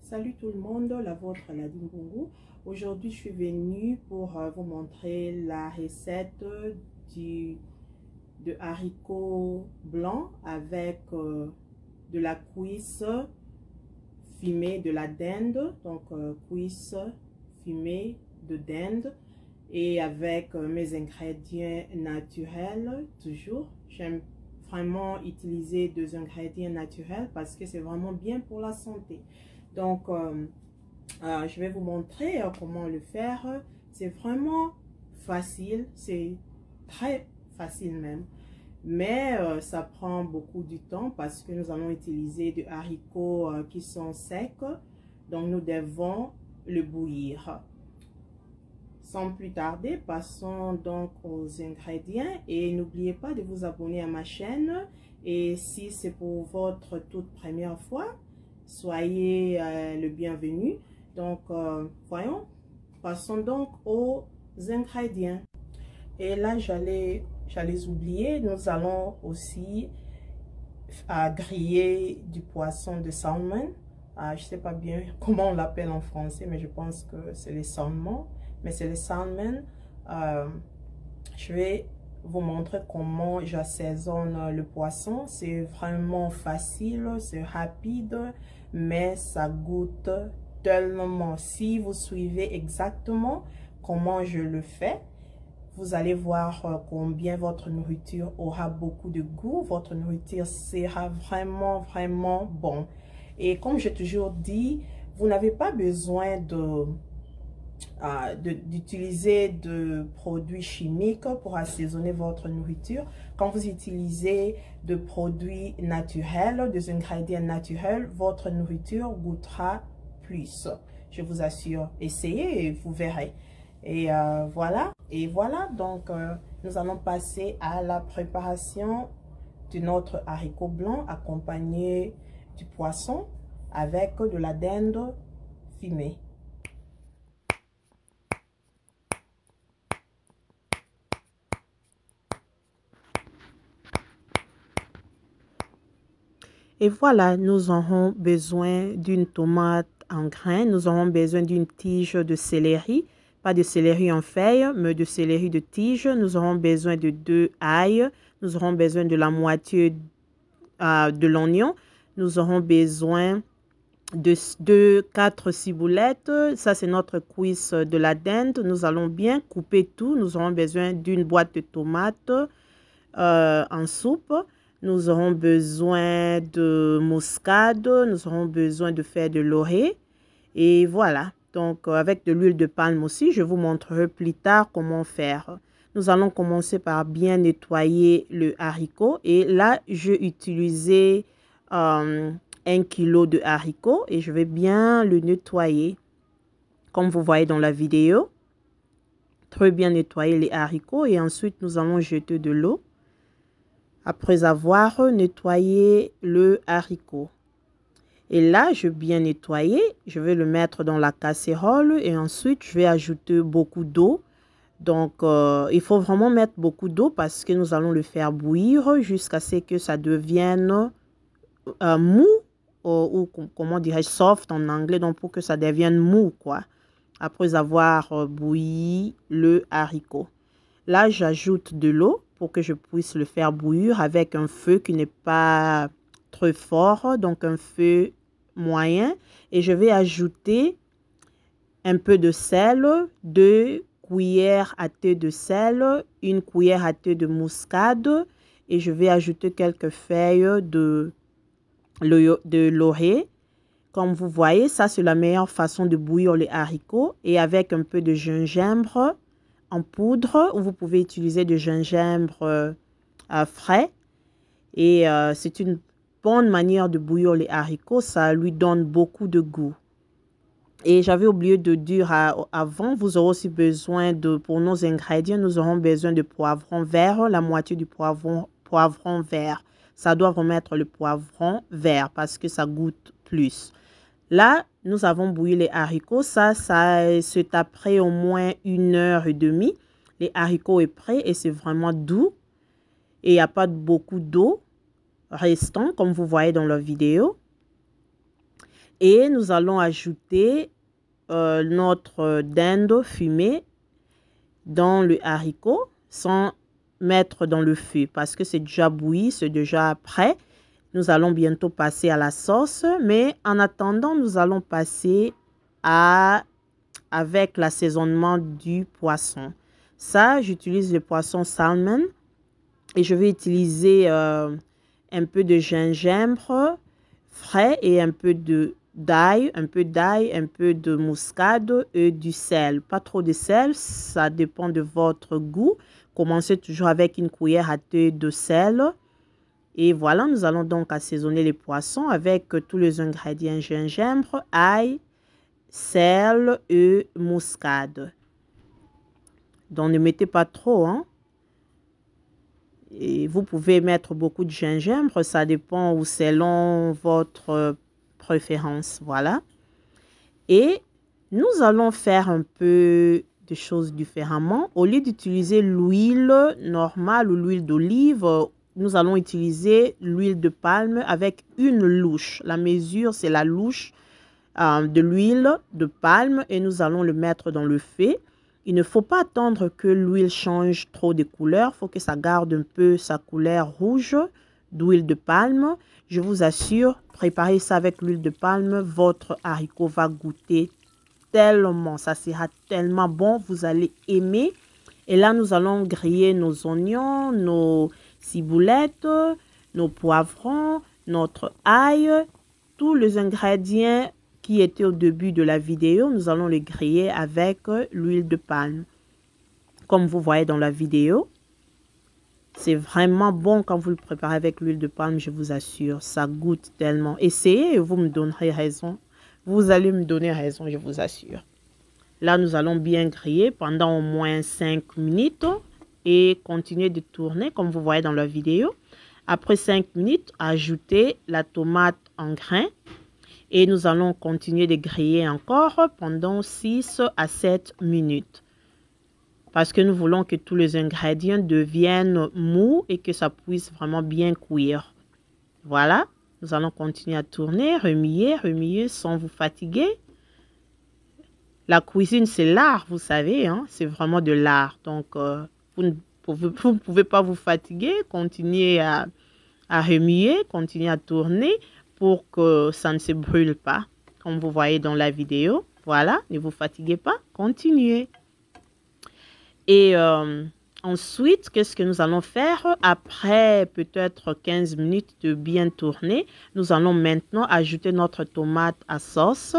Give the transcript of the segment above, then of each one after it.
Salut tout le monde, la vôtre Nadine Bongo. Aujourd'hui, je suis venue pour vous montrer la recette de haricots blancs avec de la cuisse fumée de la dinde. Donc, cuisse fumée de dinde et avec mes ingrédients naturels toujours. J'aime vraiment utiliser des ingrédients naturels parce que c'est vraiment bien pour la santé. Donc, je vais vous montrer comment le faire. C'est vraiment facile, c'est très facile même. Mais ça prend beaucoup de temps parce que nous allons utiliser des haricots qui sont secs. Donc, nous devons le bouillir. Sans plus tarder, passons donc aux ingrédients et n'oubliez pas de vous abonner à ma chaîne. Et si c'est pour votre toute première fois, soyez le bienvenu. Donc, voyons, passons donc aux ingrédients. Et là, j'allais oublier, nous allons aussi griller du poisson de salmon. Je ne sais pas bien comment on l'appelle en français, mais je pense que c'est les saumons. Mais c'est le salmon. Je vais vous montrer comment j'assaisonne le poisson. C'est vraiment facile, c'est rapide, mais ça goûte tellement. Si vous suivez exactement comment je le fais, vous allez voir combien votre nourriture aura beaucoup de goût. Votre nourriture sera vraiment bon. Et comme j'ai toujours dit, vous n'avez pas besoin d'utiliser de produits chimiques pour assaisonner votre nourriture. Quand vous utilisez de produits naturels, des ingrédients naturels, votre nourriture goûtera plus. Je vous assure, essayez et vous verrez. Et voilà. Et voilà, donc nous allons passer à la préparation de notre haricot blanc accompagné du poisson avec de la dinde fumée. Et voilà, nous aurons besoin d'une tomate en grains. Nous aurons besoin d'une tige de céleri. Pas de céleri en feuille, mais de céleri de tige. Nous aurons besoin de 2 ail. Nous aurons besoin de la moitié de l'oignon. Nous aurons besoin de 4 ciboulettes. Ça, c'est notre cuisse de la dinde. Nous allons bien couper tout. Nous aurons besoin d'une boîte de tomates en soupe. Nous aurons besoin de muscade, nous aurons besoin de faire de laurier. Et voilà, donc avec de l'huile de palme aussi, je vous montrerai plus tard comment faire. Nous allons commencer par bien nettoyer le haricot. Et là, j'ai utilisé 1 kg de haricots et je vais bien le nettoyer. Comme vous voyez dans la vidéo, très bien nettoyer les haricots et ensuite nous allons jeter de l'eau. Après avoir nettoyé le haricot. Et là, je vais bien nettoyer. Je vais le mettre dans la casserole et ensuite, je vais ajouter beaucoup d'eau. Donc, il faut vraiment mettre beaucoup d'eau parce que nous allons le faire bouillir jusqu'à ce que ça devienne mou ou comment dirais-je, soft en anglais. Donc, pour que ça devienne mou, quoi. Après avoir bouilli le haricot. Là, j'ajoute de l'eau pour que je puisse le faire bouillir avec un feu qui n'est pas trop fort, donc un feu moyen. Et je vais ajouter un peu de sel, 2 cuillères à thé de sel, 1 cuillère à thé de muscade. Et je vais ajouter quelques feuilles de laurier. Comme vous voyez, ça c'est la meilleure façon de bouillir les haricots. Et avec un peu de gingembre en poudre, ou vous pouvez utiliser du gingembre frais. Et c'est une bonne manière de bouillir les haricots. Ça lui donne beaucoup de goût. Et j'avais oublié de dire avant, vous aurez aussi besoin de, pour nos ingrédients, nous aurons besoin de poivron vert, la moitié du poivron vert. Ça doit remettre le poivron vert parce que ça goûte plus. Là, nous avons bouilli les haricots. Ça se taperait au moins 1h30. Les haricots est prêt et c'est vraiment doux. Et il n'y a pas beaucoup d'eau restant, comme vous voyez dans la vidéo. Et nous allons ajouter notre dinde fumée dans le haricot sans mettre dans le feu parce que c'est déjà bouilli, c'est déjà prêt. Nous allons bientôt passer à la sauce, mais en attendant, nous allons passer avec l'assaisonnement du poisson. Ça, j'utilise le poisson salmon et je vais utiliser un peu de gingembre frais et un peu d'ail, un peu de muscade et du sel. Pas trop de sel, ça dépend de votre goût. Commencez toujours avec une cuillère à thé de sel. Et voilà, nous allons donc assaisonner les poissons avec tous les ingrédients gingembre, ail, sel et muscade. Donc ne mettez pas trop, hein. Et vous pouvez mettre beaucoup de gingembre, ça dépend ou selon votre préférence. Voilà. Et nous allons faire un peu de choses différemment. Au lieu d'utiliser l'huile normale ou l'huile d'olive, nous allons utiliser l'huile de palme avec une louche. La mesure, c'est la louche de l'huile de palme et nous allons le mettre dans le feu. Il ne faut pas attendre que l'huile change trop de couleur. Il faut que ça garde un peu sa couleur rouge d'huile de palme. Je vous assure, préparez ça avec l'huile de palme. Votre haricot va goûter tellement. Ça sera tellement bon. Vous allez aimer. Et là, nous allons griller nos oignons, nos ciboulettes, nos poivrons, notre ail, tous les ingrédients qui étaient au début de la vidéo. Nous allons les griller avec l'huile de palme. Comme vous voyez dans la vidéo, c'est vraiment bon quand vous le préparez avec l'huile de palme, je vous assure. Ça goûte tellement. Essayez et vous me donnerez raison. Vous allez me donner raison, je vous assure. Là, nous allons bien griller pendant au moins 5 minutes et continuer de tourner comme vous voyez dans la vidéo. Après 5 minutes, ajoutez la tomate en grains et nous allons continuer de griller encore pendant 6 à 7 minutes. Parce que nous voulons que tous les ingrédients deviennent mous et que ça puisse vraiment bien cuire. Voilà, nous allons continuer à tourner, remuer sans vous fatiguer. La cuisine, c'est l'art, vous savez, hein? C'est vraiment de l'art. Donc, vous ne pouvez pas vous fatiguer. Continuez à remuer, continuez à tourner pour que ça ne se brûle pas, comme vous voyez dans la vidéo. Voilà, ne vous fatiguez pas, continuez. Et ensuite, qu'est-ce que nous allons faire? Après peut-être 15 minutes de bien tourner, nous allons maintenant ajouter notre tomate à sauce.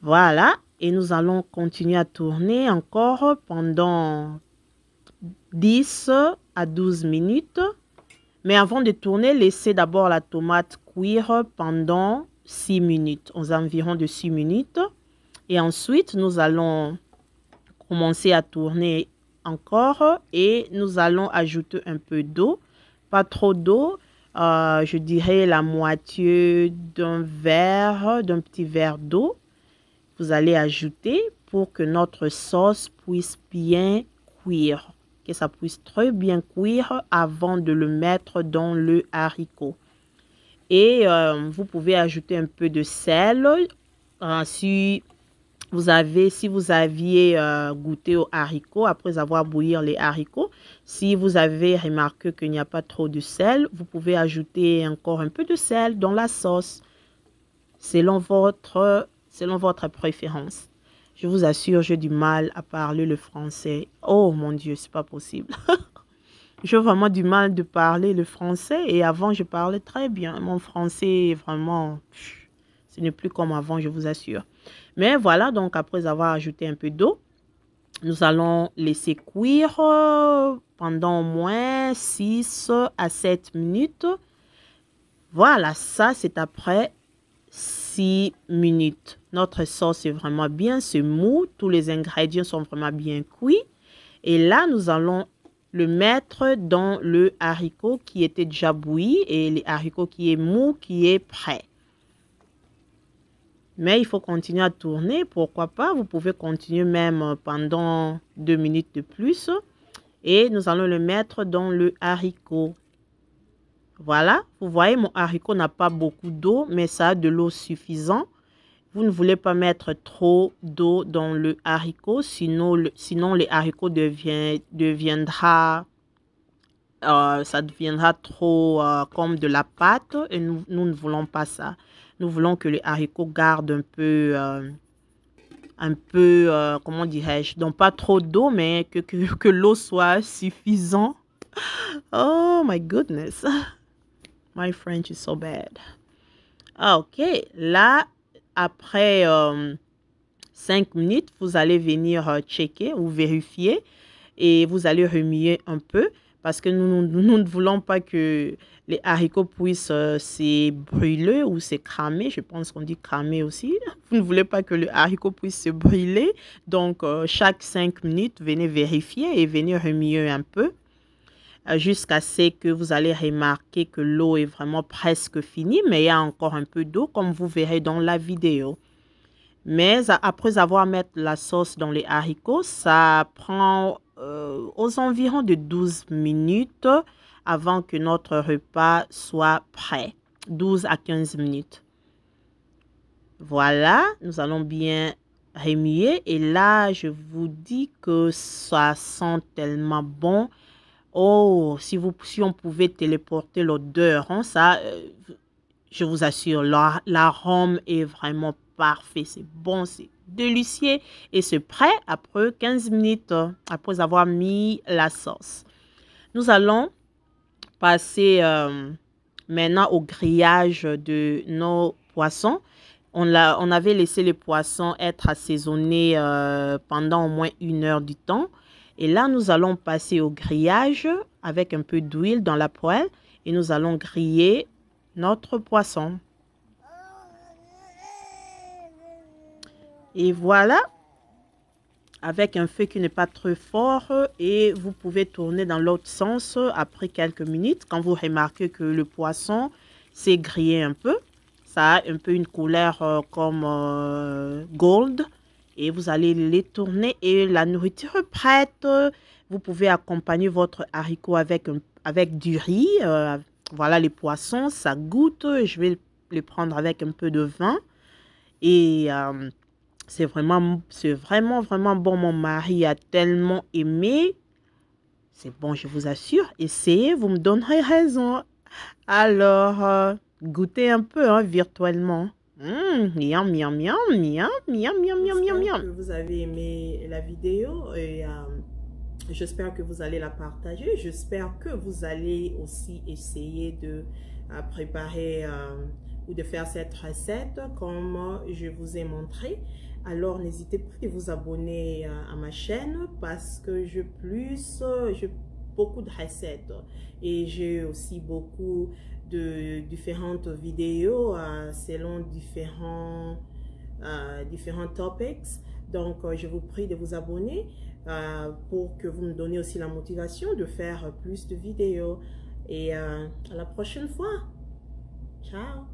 Voilà, et nous allons continuer à tourner encore pendant 10 à 12 minutes. Mais avant de tourner, laissez d'abord la tomate cuire pendant 6 minutes, aux environs de 6 minutes. Et ensuite, nous allons commencer à tourner encore et nous allons ajouter un peu d'eau. Pas trop d'eau, je dirais la moitié d'un petit verre d'eau. Vous allez ajouter pour que notre sauce puisse bien cuire, que ça puisse très bien cuire avant de le mettre dans le haricot. Et vous pouvez ajouter un peu de sel. Si vous aviez goûté aux haricots après avoir bouilli les haricots, si vous avez remarqué qu'il n'y a pas trop de sel, vous pouvez ajouter encore un peu de sel dans la sauce selon votre préférence. Je vous assure, j'ai du mal à parler le français. Oh mon Dieu, c'est pas possible. J'ai vraiment du mal de parler le français et avant, je parlais très bien. Mon français, vraiment, ce n'est plus comme avant, je vous assure. Mais voilà, donc après avoir ajouté un peu d'eau, nous allons laisser cuire pendant au moins 6 à 7 minutes. Voilà, ça c'est après 6 minutes. Notre sauce est vraiment bien, c'est mou, tous les ingrédients sont vraiment bien cuits. Et là, nous allons le mettre dans le haricot qui était déjà bouilli et le haricot qui est mou, qui est prêt. Mais il faut continuer à tourner, pourquoi pas, vous pouvez continuer même pendant 2 minutes de plus. Et nous allons le mettre dans le haricot. Voilà, vous voyez, mon haricot n'a pas beaucoup d'eau, mais ça a de l'eau suffisante. Vous ne voulez pas mettre trop d'eau dans le haricot, sinon, sinon les haricots ça deviendra trop comme de la pâte et nous ne voulons pas ça. Nous voulons que les haricots gardent comment dirais-je, donc pas trop d'eau, mais que l'eau soit suffisante. Oh my goodness, my French is so bad. Ok, là, après 5 minutes, vous allez venir checker ou vérifier et vous allez remuer un peu parce que nous ne voulons pas que les haricots puissent se brûler ou se cramer. Je pense qu'on dit cramer aussi. Vous ne voulez pas que le haricot puisse se brûler. Donc, chaque 5 minutes, venez vérifier et venez remuer un peu jusqu'à ce que vous allez remarquer que l'eau est vraiment presque finie, mais il y a encore un peu d'eau comme vous verrez dans la vidéo. Mais après avoir mis la sauce dans les haricots, ça prend aux environs de 12 minutes avant que notre repas soit prêt. 12 à 15 minutes. Voilà, nous allons bien remuer. Et là, je vous dis que ça sent tellement bon. Oh, si on pouvait téléporter l'odeur, hein, ça, je vous assure, l'arôme est vraiment parfait. C'est bon, c'est délicieux et c'est prêt après 15 minutes après avoir mis la sauce. Nous allons passer maintenant au grillage de nos poissons. On avait laissé les poissons être assaisonnés pendant au moins 1 heure du temps. Et là, nous allons passer au grillage avec un peu d'huile dans la poêle et nous allons griller notre poisson. Et voilà, avec un feu qui n'est pas très fort et vous pouvez tourner dans l'autre sens après quelques minutes quand vous remarquez que le poisson s'est grillé un peu. Ça a un peu une couleur comme gold et vous allez les tourner et la nourriture est prête. Vous pouvez accompagner votre haricot avec du riz. Voilà les poissons, ça goûte. Je vais les prendre avec un peu de vin et c'est vraiment, vraiment bon. Mon mari a tellement aimé. C'est bon, je vous assure. Essayez, vous me donnerez raison. Alors, goûtez un peu hein, virtuellement. Miam, miam, miam, miam, miam, miam, miam, miam, miam. J'espère que vous avez aimé la vidéo et j'espère que vous allez la partager. J'espère que vous allez aussi essayer de préparer ou de faire cette recette comme je vous ai montré. Alors, n'hésitez pas à vous abonner à ma chaîne parce que j'ai beaucoup de recettes et j'ai aussi beaucoup de différentes vidéos selon différents topics. Donc, je vous prie de vous abonner pour que vous me donniez aussi la motivation de faire plus de vidéos. Et à la prochaine fois. Ciao!